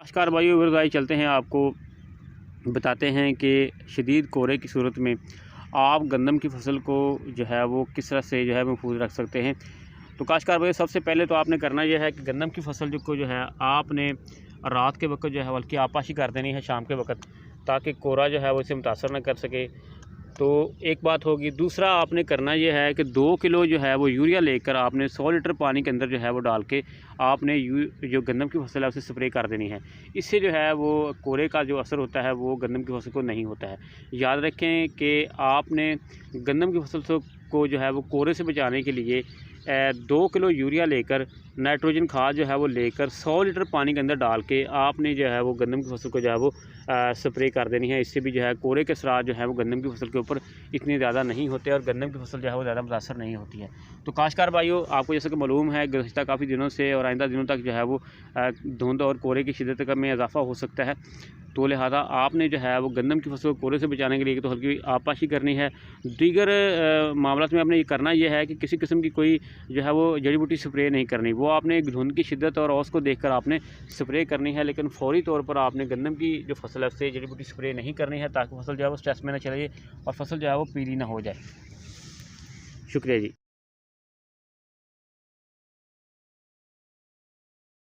काश्तकार भाइयों वर्गाई चलते हैं, आपको बताते हैं कि शदीद कोहरे की सूरत में आप गंदम की फसल को जो है वो किस तरह से जो है महफूज रख सकते हैं। तो काश्तकार भाई, सबसे पहले तो आपने करना यह है कि गंदम की फसल जो है आपने रात के वक्त जो है बल्कि आपाशी कर देनी है शाम के वक्त, ताकि कोहरा जो है वो इसे मुतासर न कर सके। तो एक बात होगी। दूसरा आपने करना यह है कि 2 किलो जो है वो यूरिया लेकर आपने 100 लीटर पानी के अंदर जो है वो डाल के आपने जो गंदम की फसल है उसे स्प्रे कर देनी है। इससे जो है वो कोहरे का जो असर होता है वो गंदम की फसल को नहीं होता है। याद रखें कि आपने गंदम की फसल को जो है वो कोहरे से बचाने के लिए 2 किलो यूरिया लेकर नाइट्रोजन खाद जो है वो लेकर 100 लीटर पानी के अंदर डाल के आपने जो है वो गंदम की फसल को जो है वो स्प्रे कर देनी है। इससे भी जो है कोहरे के असरात जो है वो गंदम की फसल के ऊपर इतने ज़्यादा नहीं होते और गंदम की फसल जो है वो ज़्यादा मुतासर नहीं होती है। तो काश्तकार भाइयों, आपको जैसे कि मालूम है गुज़श्ता काफ़ी दिनों से और आइंदा दिनों तक जो है वो धुंध और कोहरे की शिद्दत में इजाफा हो सकता है। तो लिहाजा आपने जो है वो गंदम की फसल को कोहरे से बचाने के लिए तो हल्की आपाशी करनी है। दीगर मामलात में आपने ये करना यह है कि किसी किस्म की कोई जो है वो जड़ी बूटी स्प्रे नहीं करनी, वो आपने धुंध की शिद्दत और औस को देखकर आपने स्प्रे करनी है। लेकिन फौरी तौर पर आपने गंदम की जो फसल है उससे जड़ी बूटी स्प्रे नहीं करनी है, ताकि फसल जो है वो स्ट्रेस में ना चले और फसल जो है वो पीली ना हो जाए। शुक्रिया जी।